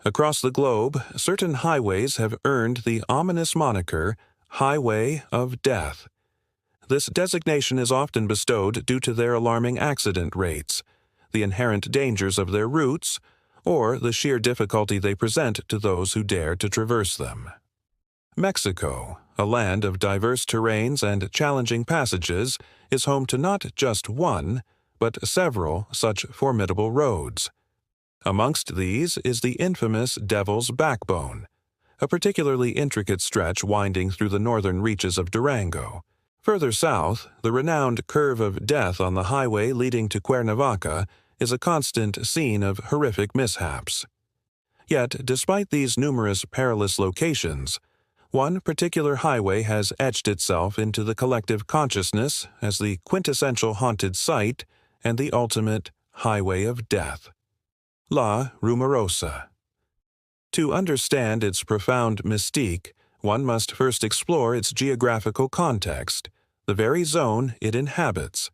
Across the globe, certain highways have earned the ominous moniker Highway of Death. This designation is often bestowed due to their alarming accident rates, the inherent dangers of their routes, or the sheer difficulty they present to those who dare to traverse them. Mexico, a land of diverse terrains and challenging passages, is home to not just one, but several such formidable roads. Amongst these is the infamous Devil's Backbone, a particularly intricate stretch winding through the northern reaches of Durango. Further south, the renowned Curve of Death on the highway leading to Cuernavaca is a constant scene of horrific mishaps. Yet, despite these numerous perilous locations, one particular highway has etched itself into the collective consciousness as the quintessential haunted site and the ultimate highway of death. La Rumorosa. To understand its profound mystique, one must first explore its geographical context, the very zone it inhabits.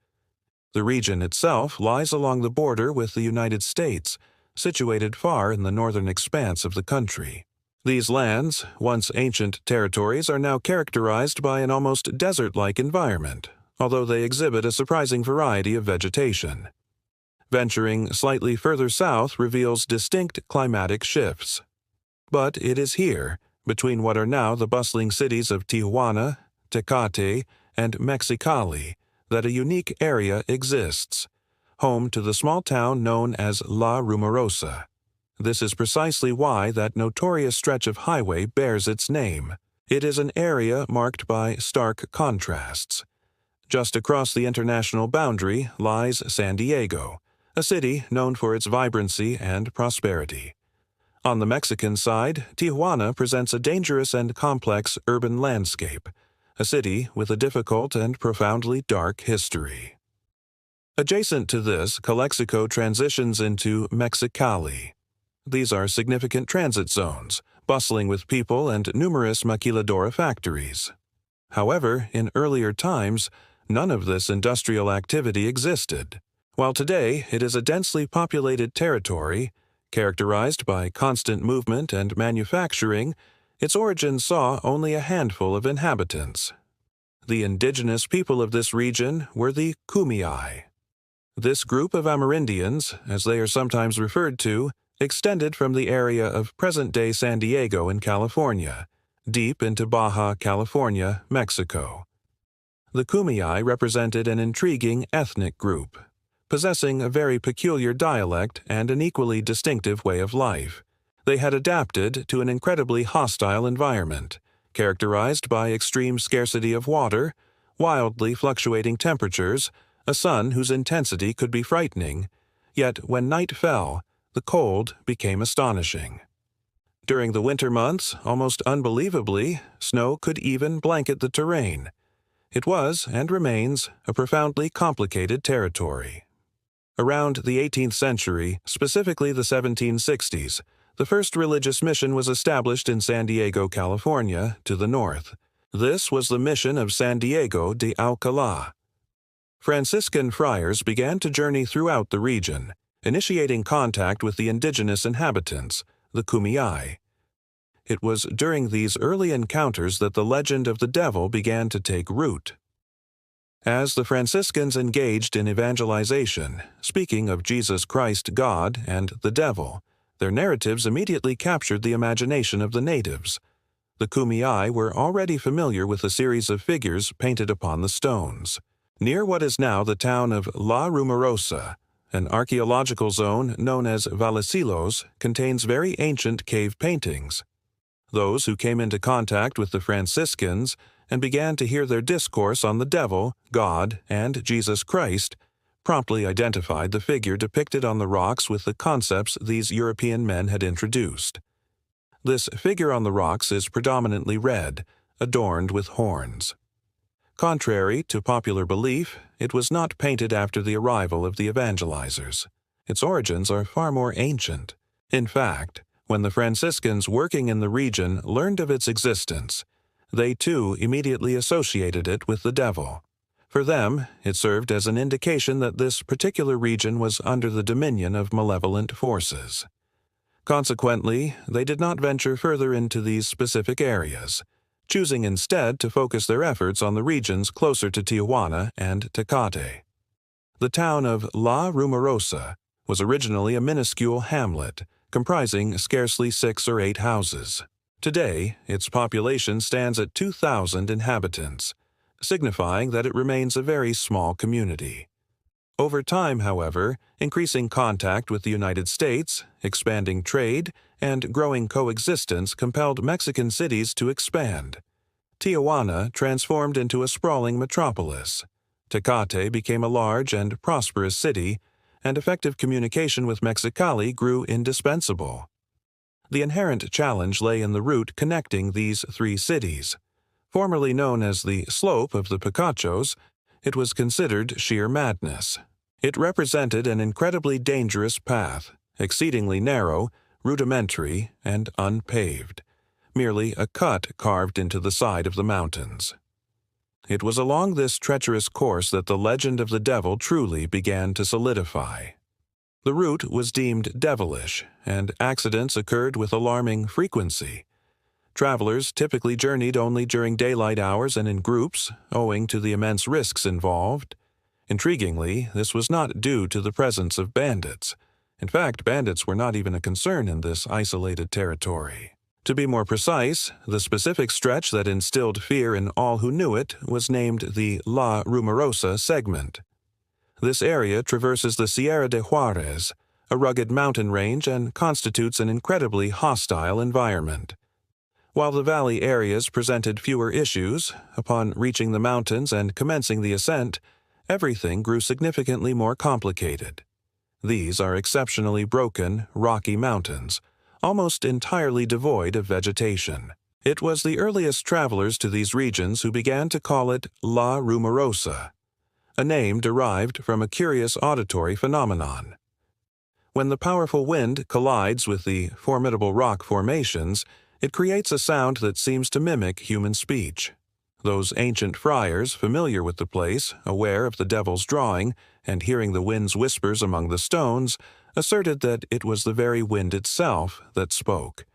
The region itself lies along the border with the United States, situated far in the northern expanse of the country. These lands, once ancient territories, are now characterized by an almost desert-like environment, although they exhibit a surprising variety of vegetation. Venturing slightly further south reveals distinct climatic shifts. But it is here, between what are now the bustling cities of Tijuana, Tecate, and Mexicali, that a unique area exists, home to the small town known as La Rumorosa. This is precisely why that notorious stretch of highway bears its name. It is an area marked by stark contrasts. Just across the international boundary lies San Diego, a city known for its vibrancy and prosperity. On the Mexican side, Tijuana presents a dangerous and complex urban landscape, a city with a difficult and profoundly dark history. Adjacent to this, Calexico transitions into Mexicali. These are significant transit zones, bustling with people and numerous maquiladora factories. However, in earlier times, none of this industrial activity existed. While today it is a densely populated territory, characterized by constant movement and manufacturing, its origins saw only a handful of inhabitants. The indigenous people of this region were the Kumiai. This group of Amerindians, as they are sometimes referred to, extended from the area of present-day San Diego in California, deep into Baja California, Mexico. The Kumiai represented an intriguing ethnic group, possessing a very peculiar dialect and an equally distinctive way of life. They had adapted to an incredibly hostile environment, characterized by extreme scarcity of water, wildly fluctuating temperatures, a sun whose intensity could be frightening, yet when night fell, the cold became astonishing. During the winter months, almost unbelievably, snow could even blanket the terrain. It was, and remains, a profoundly complicated territory. Around the 18th century, specifically the 1760s, the first religious mission was established in San Diego, California, to the north. This was the mission of San Diego de Alcalá. Franciscan friars began to journey throughout the region, initiating contact with the indigenous inhabitants, the Kumiai. It was during these early encounters that the legend of the devil began to take root. As the Franciscans engaged in evangelization, speaking of Jesus Christ, God, and the devil, their narratives immediately captured the imagination of the natives. The Kumiai were already familiar with a series of figures painted upon the stones. Near what is now the town of La Rumorosa, an archaeological zone known as Vallecillos contains very ancient cave paintings. Those who came into contact with the Franciscans and began to hear their discourse on the devil, God, and Jesus Christ promptly identified the figure depicted on the rocks with the concepts these European men had introduced. This figure on the rocks is predominantly red, adorned with horns. Contrary to popular belief, it was not painted after the arrival of the evangelizers. Its origins are far more ancient. In fact, when the Franciscans working in the region learned of its existence, they too immediately associated it with the devil. For them, it served as an indication that this particular region was under the dominion of malevolent forces. Consequently, they did not venture further into these specific areas, choosing instead to focus their efforts on the regions closer to Tijuana and Tecate. The town of La Rumorosa was originally a minuscule hamlet, comprising scarcely 6 or 8 houses. Today, its population stands at 2,000 inhabitants, signifying that it remains a very small community. Over time, however, increasing contact with the United States, expanding trade, and growing coexistence compelled Mexican cities to expand. Tijuana transformed into a sprawling metropolis. Tecate became a large and prosperous city, and effective communication with Mexicali grew indispensable. The inherent challenge lay in the route connecting these 3 cities. Formerly known as the Slope of the Picachos, it was considered sheer madness. It represented an incredibly dangerous path, exceedingly narrow, rudimentary, and unpaved, merely a cut carved into the side of the mountains. It was along this treacherous course that the legend of the devil truly began to solidify. The route was deemed devilish, and accidents occurred with alarming frequency. Travelers typically journeyed only during daylight hours and in groups, owing to the immense risks involved. Intriguingly, this was not due to the presence of bandits. In fact, bandits were not even a concern in this isolated territory. To be more precise, the specific stretch that instilled fear in all who knew it was named the La Rumorosa segment. This area traverses the Sierra de Juárez, a rugged mountain range, and constitutes an incredibly hostile environment. While the valley areas presented fewer issues, upon reaching the mountains and commencing the ascent, everything grew significantly more complicated. These are exceptionally broken, rocky mountains, almost entirely devoid of vegetation. It was the earliest travelers to these regions who began to call it La Rumorosa, a name derived from a curious auditory phenomenon. When the powerful wind collides with the formidable rock formations, it creates a sound that seems to mimic human speech. Those ancient friars, familiar with the place, aware of the devil's drawing, and hearing the wind's whispers among the stones, asserted that it was the very wind itself that spoke.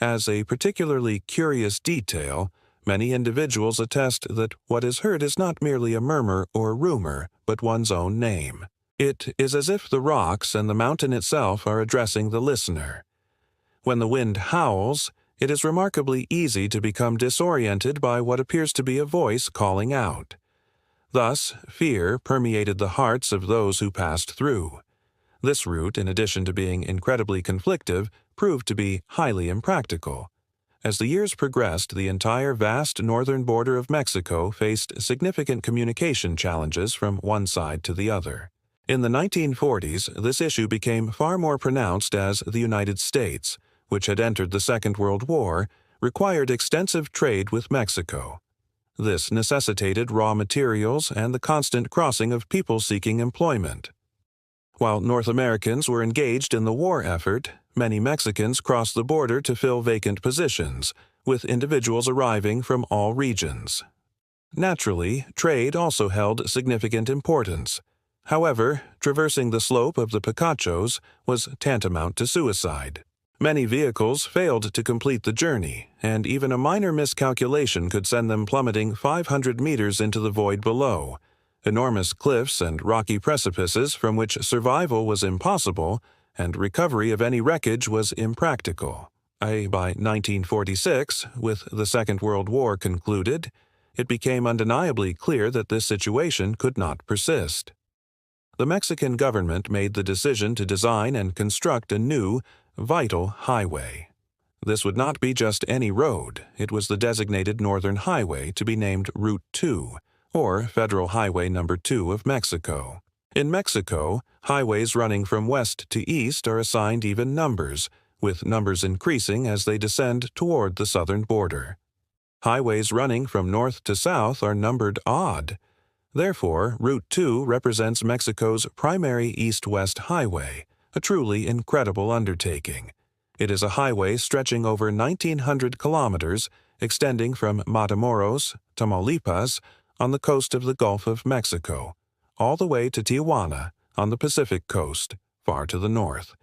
As a particularly curious detail, many individuals attest that what is heard is not merely a murmur or rumor, but one's own name. It is as if the rocks and the mountain itself are addressing the listener. When the wind howls, it is remarkably easy to become disoriented by what appears to be a voice calling out. Thus, fear permeated the hearts of those who passed through. This route, in addition to being incredibly conflictive, proved to be highly impractical. As the years progressed, the entire vast northern border of Mexico faced significant communication challenges from one side to the other. In the 1940s, this issue became far more pronounced as the United States, which had entered the Second World War, required extensive trade with Mexico. This necessitated raw materials and the constant crossing of people seeking employment. While North Americans were engaged in the war effort, many Mexicans crossed the border to fill vacant positions, with individuals arriving from all regions. Naturally, trade also held significant importance. However, traversing the slope of the Picachos was tantamount to suicide. Many vehicles failed to complete the journey, and even a minor miscalculation could send them plummeting 500 meters into the void below. Enormous cliffs and rocky precipices from which survival was impossible, and recovery of any wreckage was impractical. By 1946, with the Second World War concluded, it became undeniably clear that this situation could not persist. The Mexican government made the decision to design and construct a new, vital highway. This would not be just any road. It was the designated Northern Highway to be named Route 2, or Federal Highway No. 2 of Mexico. In Mexico, highways running from west to east are assigned even numbers, with numbers increasing as they descend toward the southern border. Highways running from north to south are numbered odd. Therefore, Route 2 represents Mexico's primary east-west highway, a truly incredible undertaking. It is a highway stretching over 1,900 kilometers, extending from Matamoros, Tamaulipas, on the coast of the Gulf of Mexico, all the way to Tijuana, on the Pacific coast, far to the north.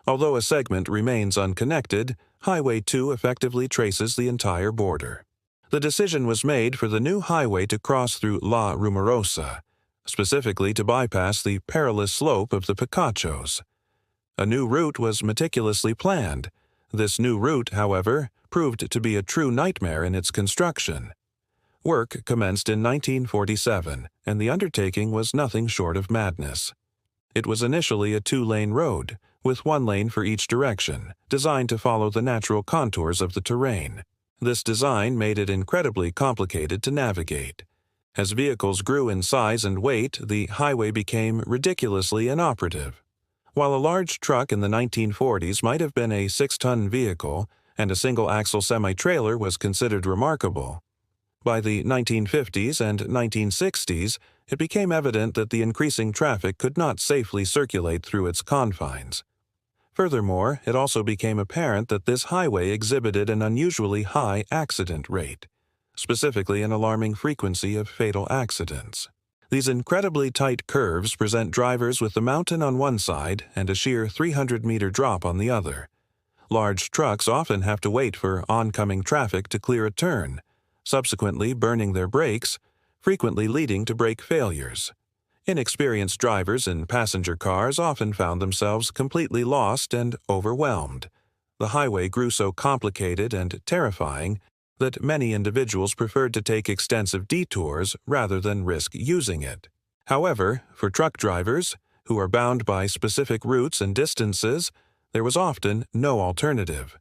Although a segment remains unconnected, Highway 2 effectively traces the entire border. The decision was made for the new highway to cross through La Rumorosa, specifically to bypass the perilous slope of the Picachos. A new route was meticulously planned. This new route, however, proved to be a true nightmare in its construction. Work commenced in 1947, and the undertaking was nothing short of madness. It was initially a two-lane road, with one lane for each direction, designed to follow the natural contours of the terrain. This design made it incredibly complicated to navigate. As vehicles grew in size and weight, the highway became ridiculously inoperative. While a large truck in the 1940s might have been a 6-ton vehicle, and a single-axle semi-trailer was considered remarkable, by the 1950s and 1960s, it became evident that the increasing traffic could not safely circulate through its confines. Furthermore, it also became apparent that this highway exhibited an unusually high accident rate, specifically an alarming frequency of fatal accidents. These incredibly tight curves present drivers with the mountain on one side and a sheer 300-meter drop on the other. Large trucks often have to wait for oncoming traffic to clear a turn, subsequently burning their brakes, frequently leading to brake failures. Inexperienced drivers in passenger cars often found themselves completely lost and overwhelmed. The highway grew so complicated and terrifying that many individuals preferred to take extensive detours rather than risk using it. However, for truck drivers, who are bound by specific routes and distances, there was often no alternative.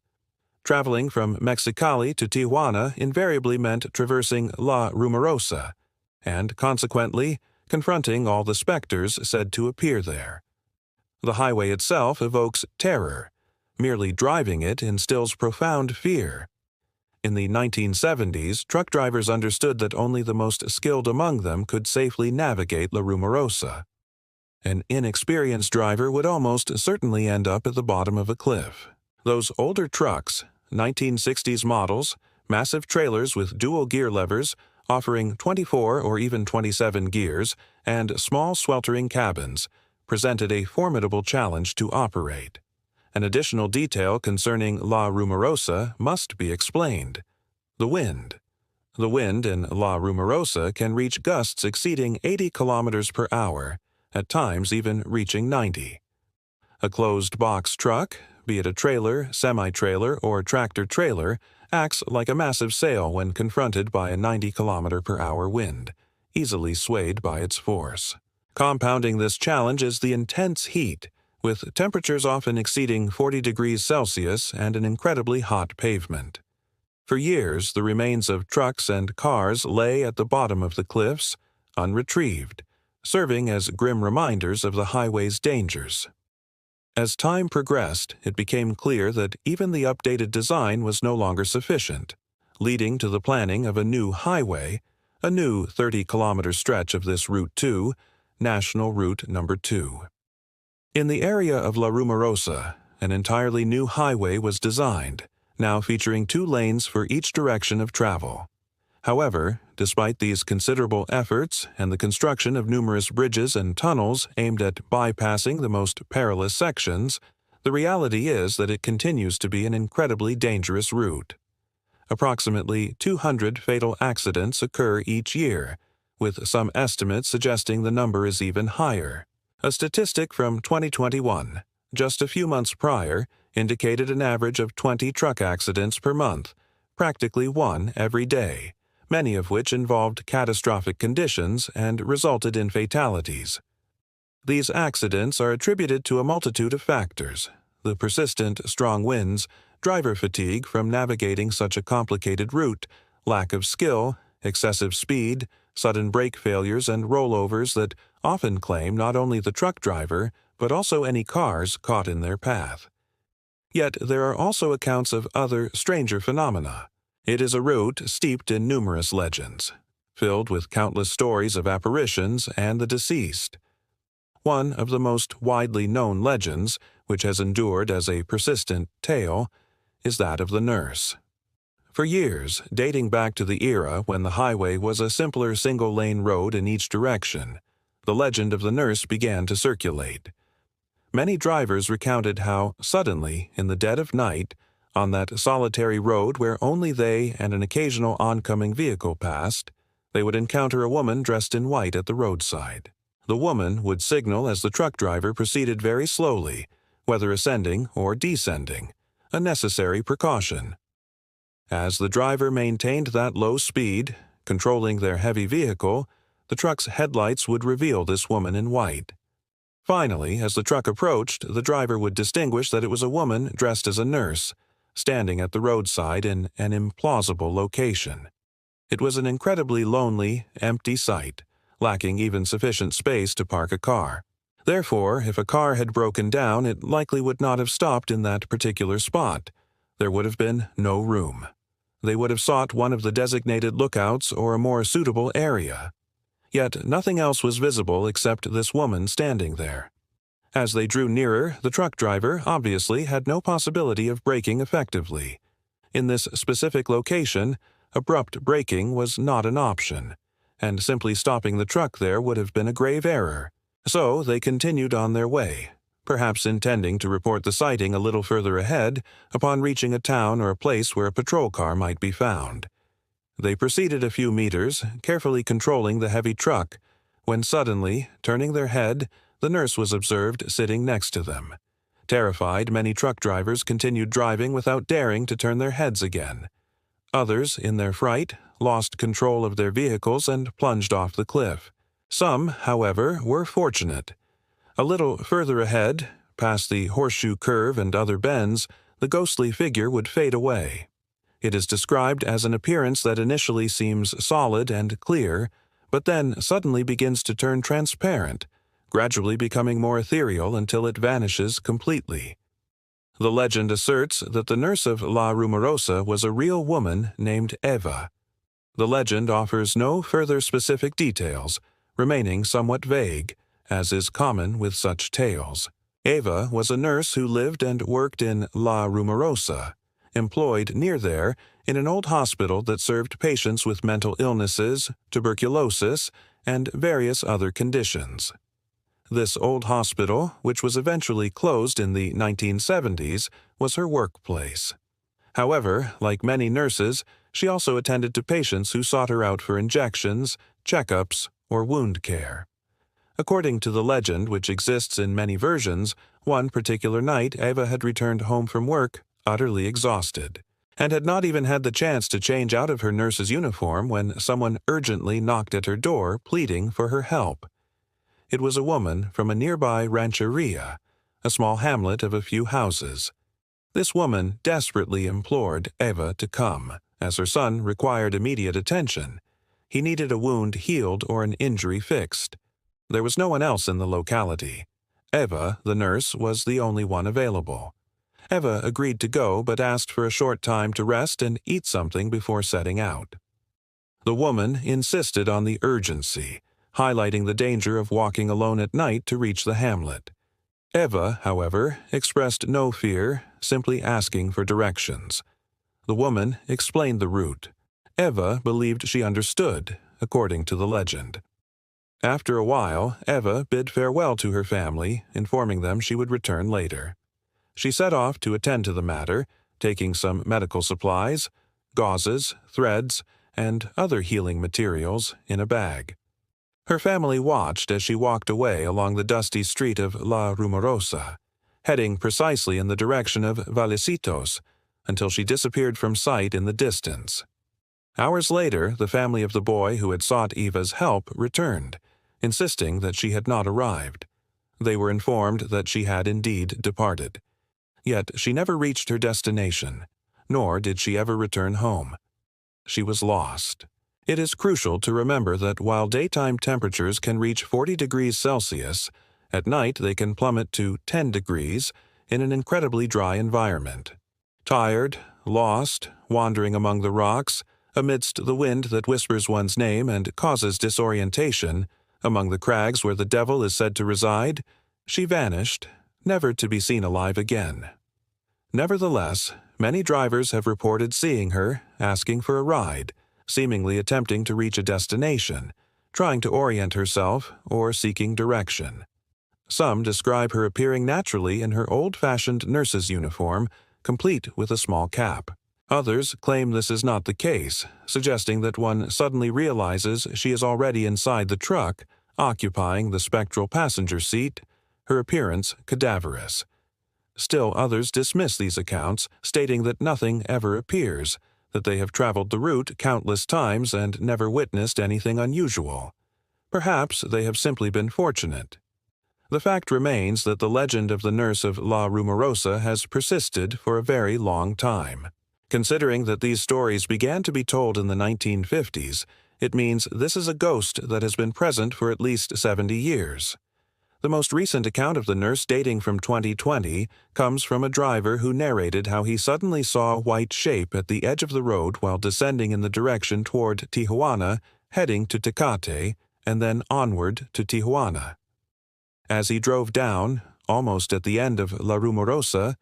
Traveling from Mexicali to Tijuana invariably meant traversing La Rumorosa, and consequently, confronting all the specters said to appear there. The highway itself evokes terror. Merely driving it instills profound fear. In the 1970s, truck drivers understood that only the most skilled among them could safely navigate La Rumorosa. An inexperienced driver would almost certainly end up at the bottom of a cliff. Those older trucks, 1960s models, massive trailers with dual gear levers, offering 24 or even 27 gears, and small sweltering cabins, presented a formidable challenge to operate. An additional detail concerning La Rumorosa must be explained: the wind. The wind in La Rumorosa can reach gusts exceeding 80 kilometers per hour, at times even reaching 90. A closed box truck, be it a trailer, semi-trailer, or tractor-trailer, acts like a massive sail when confronted by a 90-kilometer-per-hour wind, easily swayed by its force. Compounding this challenge is the intense heat, with temperatures often exceeding 40 degrees Celsius and an incredibly hot pavement. For years, the remains of trucks and cars lay at the bottom of the cliffs, unretrieved, serving as grim reminders of the highway's dangers. As time progressed, it became clear that even the updated design was no longer sufficient, leading to the planning of a new highway, a new 30-kilometer stretch of this Route 2, National Route Number 2. In the area of La Rumorosa, an entirely new highway was designed, now featuring 2 lanes for each direction of travel. However, despite these considerable efforts and the construction of numerous bridges and tunnels aimed at bypassing the most perilous sections, the reality is that it continues to be an incredibly dangerous route. Approximately 200 fatal accidents occur each year, with some estimates suggesting the number is even higher. A statistic from 2021, just a few months prior, indicated an average of 20 truck accidents per month, practically one every day, many of which involved catastrophic conditions and resulted in fatalities. These accidents are attributed to a multitude of factors: the persistent, strong winds, driver fatigue from navigating such a complicated route, lack of skill, excessive speed, sudden brake failures and rollovers that often claim not only the truck driver, but also any cars caught in their path. Yet there are also accounts of other, stranger phenomena. It is a route steeped in numerous legends, filled with countless stories of apparitions and the deceased. One of the most widely known legends, which has endured as a persistent tale, is that of the nurse. For years, dating back to the era when the highway was a simpler single-lane road in each direction, the legend of the nurse began to circulate. Many drivers recounted how, suddenly, in the dead of night, on that solitary road where only they and an occasional oncoming vehicle passed, they would encounter a woman dressed in white at the roadside. The woman would signal as the truck driver proceeded very slowly, whether ascending or descending, a necessary precaution. As the driver maintained that low speed, controlling their heavy vehicle, the truck's headlights would reveal this woman in white. Finally, as the truck approached, the driver would distinguish that it was a woman dressed as a nurse, standing at the roadside in an implausible location. It was an incredibly lonely, empty sight, lacking even sufficient space to park a car. Therefore, if a car had broken down, it likely would not have stopped in that particular spot. There would have been no room. They would have sought one of the designated lookouts or a more suitable area. Yet nothing else was visible except this woman standing there. As they drew nearer, the truck driver obviously had no possibility of braking effectively. In this specific location, abrupt braking was not an option, and simply stopping the truck there would have been a grave error. So they continued on their way, perhaps intending to report the sighting a little further ahead upon reaching a town or a place where a patrol car might be found. They proceeded a few meters, carefully controlling the heavy truck, when suddenly, turning their head, the nurse was observed sitting next to them. Terrified, many truck drivers continued driving without daring to turn their heads again. Others, in their fright, lost control of their vehicles and plunged off the cliff. Some, however, were fortunate. A little further ahead, past the horseshoe curve and other bends, the ghostly figure would fade away. It is described as an appearance that initially seems solid and clear, but then suddenly begins to turn transparent, gradually becoming more ethereal until it vanishes completely. The legend asserts that the nurse of La Rumorosa was a real woman named Eva. The legend offers no further specific details, remaining somewhat vague, as is common with such tales. Eva was a nurse who lived and worked in La Rumorosa, employed near there in an old hospital that served patients with mental illnesses, tuberculosis, and various other conditions. This old hospital, which was eventually closed in the 1970s, was her workplace. However, like many nurses, she also attended to patients who sought her out for injections, checkups, or wound care. According to the legend, which exists in many versions, one particular night Eva had returned home from work utterly exhausted, and had not even had the chance to change out of her nurse's uniform when someone urgently knocked at her door pleading for her help. It was a woman from a nearby rancheria, a small hamlet of a few houses. This woman desperately implored Eva to come, as her son required immediate attention. He needed a wound healed or an injury fixed. There was no one else in the locality. Eva, the nurse, was the only one available. Eva agreed to go, but asked for a short time to rest and eat something before setting out. The woman insisted on the urgency, highlighting the danger of walking alone at night to reach the hamlet. Eva, however, expressed no fear, simply asking for directions. The woman explained the route. Eva believed she understood, according to the legend. After a while, Eva bid farewell to her family, informing them she would return later. She set off to attend to the matter, taking some medical supplies, gauzes, threads, and other healing materials in a bag. Her family watched as she walked away along the dusty street of La Rumorosa, heading precisely in the direction of Valecitos, until she disappeared from sight in the distance. Hours later, the family of the boy who had sought Eva's help returned, insisting that she had not arrived. They were informed that she had indeed departed. Yet she never reached her destination, nor did she ever return home. She was lost. It is crucial to remember that while daytime temperatures can reach 40 degrees Celsius, at night they can plummet to 10 degrees in an incredibly dry environment. Tired, lost, wandering among the rocks, amidst the wind that whispers one's name and causes disorientation, among the crags where the devil is said to reside, she vanished, never to be seen alive again. Nevertheless, many drivers have reported seeing her, asking for a ride, seemingly attempting to reach a destination, trying to orient herself, or seeking direction. Some describe her appearing naturally in her old-fashioned nurse's uniform, complete with a small cap. Others claim this is not the case, suggesting that one suddenly realizes she is already inside the truck, occupying the spectral passenger seat, her appearance cadaverous. Still others dismiss these accounts, stating that nothing ever appears, that they have traveled the route countless times and never witnessed anything unusual. Perhaps they have simply been fortunate. The fact remains that the legend of the nurse of La Rumorosa has persisted for a very long time. Considering that these stories began to be told in the 1950s, it means this is a ghost that has been present for at least 70 years. The most recent account of the nurse, dating from 2020, comes from a driver who narrated how he suddenly saw a white shape at the edge of the road while descending in the direction toward Tijuana, heading to Tecate, and then onward to Tijuana. As he drove down, almost at the end of La Rumorosa,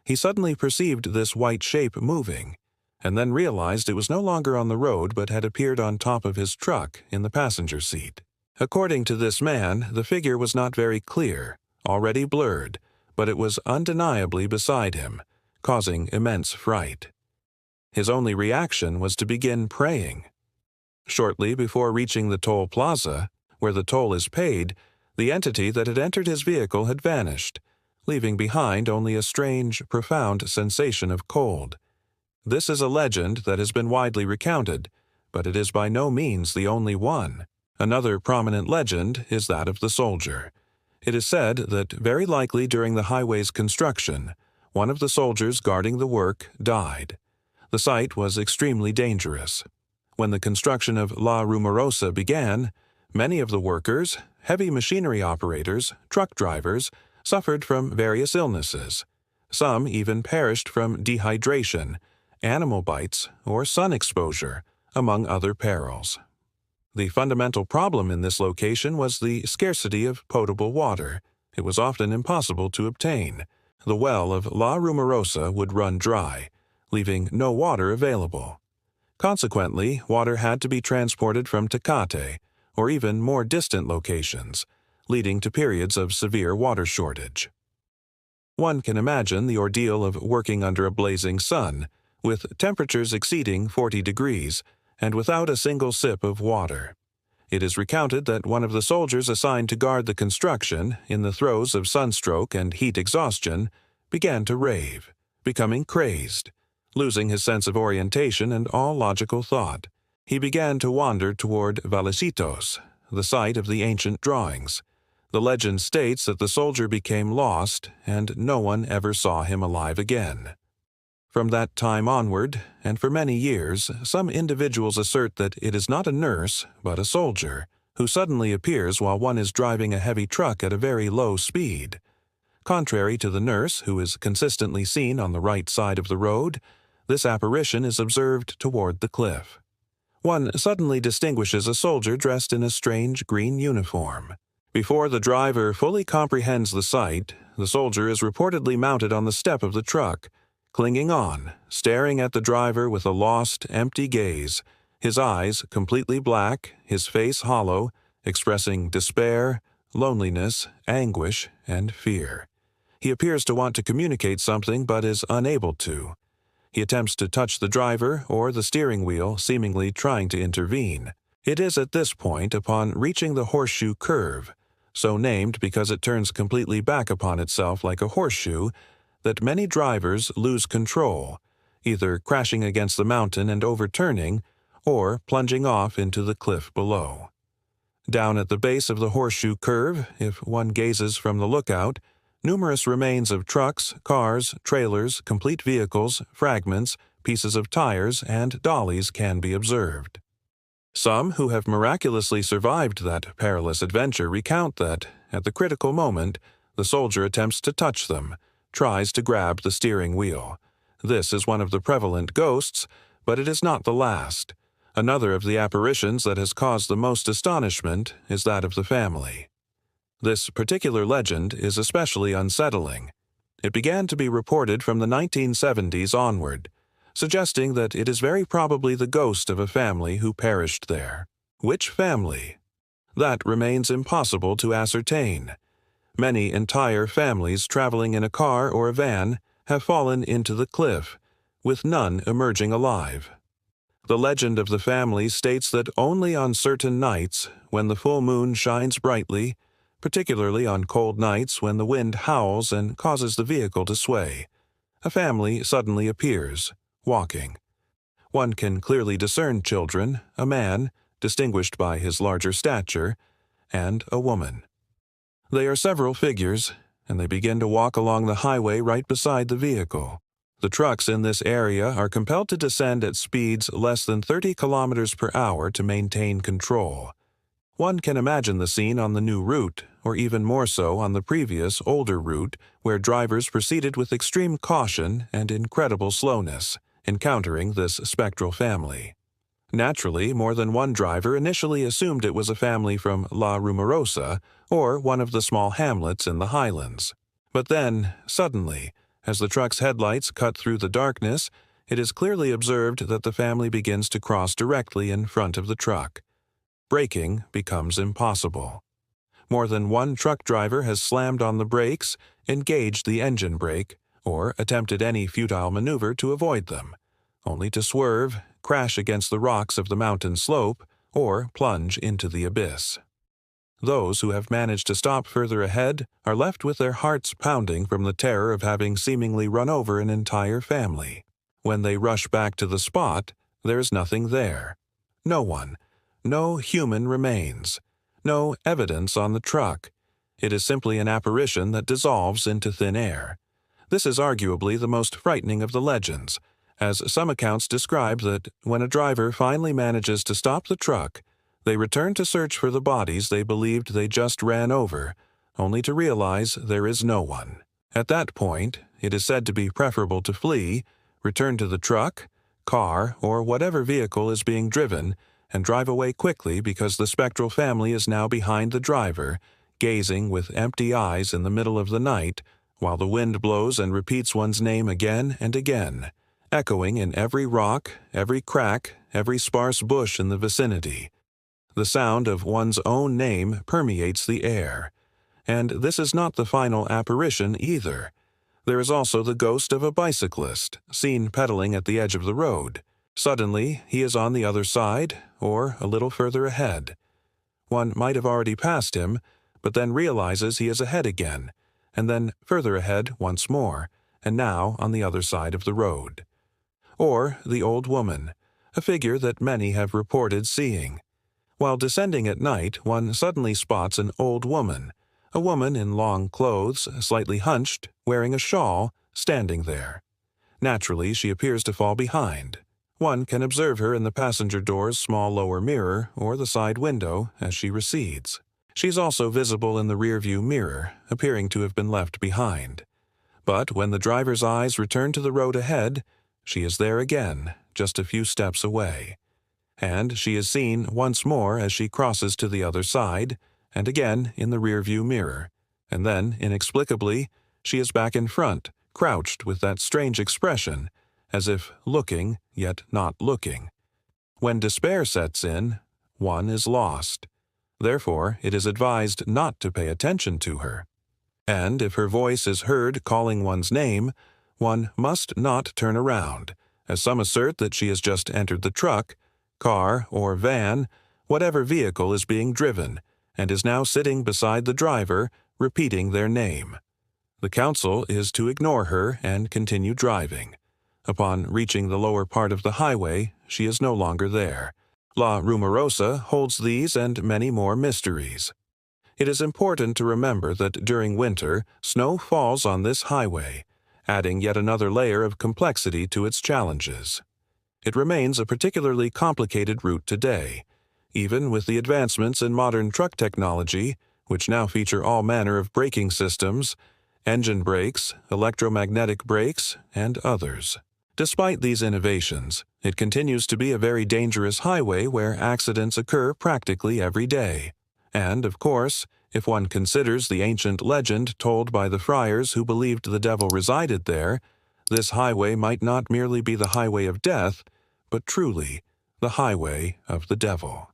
he suddenly perceived this white shape moving, and then realized it was no longer on the road but had appeared on top of his truck in the passenger seat. According to this man, the figure was not very clear, already blurred, but it was undeniably beside him, causing immense fright. His only reaction was to begin praying. Shortly before reaching the toll plaza, where the toll is paid, the entity that had entered his vehicle had vanished, leaving behind only a strange, profound sensation of cold. This is a legend that has been widely recounted, but it is by no means the only one. Another prominent legend is that of the soldier. It is said that very likely during the highway's construction, one of the soldiers guarding the work died. The site was extremely dangerous. When the construction of La Rumorosa began, many of the workers, heavy machinery operators, truck drivers, suffered from various illnesses. Some even perished from dehydration, animal bites, or sun exposure, among other perils. The fundamental problem in this location was the scarcity of potable water. It was often impossible to obtain. The well of La Rumorosa would run dry, leaving no water available. Consequently, water had to be transported from Tecate, or even more distant locations, leading to periods of severe water shortage. One can imagine the ordeal of working under a blazing sun, with temperatures exceeding 40 degrees, and without a single sip of water. It is recounted that one of the soldiers assigned to guard the construction, in the throes of sunstroke and heat exhaustion, began to rave, becoming crazed, losing his sense of orientation and all logical thought. He began to wander toward Valecitos, the site of the ancient drawings. The legend states that the soldier became lost, and no one ever saw him alive again. From that time onward, and for many years, some individuals assert that it is not a nurse, but a soldier, who suddenly appears while one is driving a heavy truck at a very low speed. Contrary to the nurse, who is consistently seen on the right side of the road, this apparition is observed toward the cliff. One suddenly distinguishes a soldier dressed in a strange green uniform. Before the driver fully comprehends the sight, the soldier is reportedly mounted on the step of the truck, clinging on, staring at the driver with a lost, empty gaze, his eyes completely black, his face hollow, expressing despair, loneliness, anguish, and fear. He appears to want to communicate something but is unable to. He attempts to touch the driver or the steering wheel, seemingly trying to intervene. It is at this point, upon reaching the horseshoe curve, so named because it turns completely back upon itself like a horseshoe, that many drivers lose control, either crashing against the mountain and overturning, or plunging off into the cliff below. Down at the base of the horseshoe curve, if one gazes from the lookout, numerous remains of trucks, cars, trailers, complete vehicles, fragments, pieces of tires, and dollies can be observed. Some who have miraculously survived that perilous adventure recount that, at the critical moment, the soldier attempts to touch them, tries to grab the steering wheel. This is one of the prevalent ghosts, but it is not the last. Another of the apparitions that has caused the most astonishment is that of the family. This particular legend is especially unsettling. It began to be reported from the 1970s onward, suggesting that it is very probably the ghost of a family who perished there. Which family? That remains impossible to ascertain. Many entire families traveling in a car or a van have fallen into the cliff, with none emerging alive. The legend of the family states that only on certain nights, when the full moon shines brightly, particularly on cold nights when the wind howls and causes the vehicle to sway, a family suddenly appears, walking. One can clearly discern children, a man, distinguished by his larger stature, and a woman. They are several figures, and they begin to walk along the highway right beside the vehicle. The trucks in this area are compelled to descend at speeds less than 30 kilometers per hour to maintain control. One can imagine the scene on the new route, or even more so on the previous, older route, where drivers proceeded with extreme caution and incredible slowness, encountering this spectral family. Naturally, more than one driver initially assumed it was a family from La Rumorosa, or one of the small hamlets in the highlands. But then, suddenly, as the truck's headlights cut through the darkness, it is clearly observed that the family begins to cross directly in front of the truck. Braking becomes impossible. More than one truck driver has slammed on the brakes, engaged the engine brake, or attempted any futile maneuver to avoid them, only to swerve, crash against the rocks of the mountain slope, or plunge into the abyss. Those who have managed to stop further ahead are left with their hearts pounding from the terror of having seemingly run over an entire family. When they rush back to the spot, there is nothing there. No one. No human remains. No evidence on the truck. It is simply an apparition that dissolves into thin air. This is arguably the most frightening of the legends, as some accounts describe that when a driver finally manages to stop the truck, they return to search for the bodies they believed they just ran over, only to realize there is no one. At that point, it is said to be preferable to flee, return to the truck, car, or whatever vehicle is being driven, and drive away quickly because the spectral family is now behind the driver, gazing with empty eyes in the middle of the night, while the wind blows and repeats one's name again and again, echoing in every rock, every crack, every sparse bush in the vicinity. The sound of one's own name permeates the air. And this is not the final apparition either. There is also the ghost of a bicyclist, seen pedaling at the edge of the road. Suddenly, he is on the other side, or a little further ahead. One might have already passed him, but then realizes he is ahead again, and then further ahead once more, and now on the other side of the road. Or the old woman, a figure that many have reported seeing. While descending at night, one suddenly spots an old woman, a woman in long clothes, slightly hunched, wearing a shawl, standing there. Naturally, she appears to fall behind. One can observe her in the passenger door's small lower mirror or the side window as she recedes. She's also visible in the rearview mirror, appearing to have been left behind. But when the driver's eyes return to the road ahead, she is there again, just a few steps away. And she is seen once more as she crosses to the other side, and again in the rearview mirror, and then, inexplicably, she is back in front, crouched with that strange expression, as if looking, yet not looking. When despair sets in, one is lost. Therefore, it is advised not to pay attention to her. And if her voice is heard calling one's name, one must not turn around, as some assert that she has just entered the truck, car, or van, whatever vehicle is being driven, and is now sitting beside the driver, repeating their name. The counsel is to ignore her and continue driving. Upon reaching the lower part of the highway, she is no longer there. La Rumorosa holds these and many more mysteries. It is important to remember that during winter, snow falls on this highway, adding yet another layer of complexity to its challenges. It remains a particularly complicated route today, even with the advancements in modern truck technology, which now feature all manner of braking systems, engine brakes, electromagnetic brakes, and others. Despite these innovations, it continues to be a very dangerous highway where accidents occur practically every day. And, of course, if one considers the ancient legend told by the friars who believed the devil resided there, this highway might not merely be the highway of death, but truly the highway of the devil.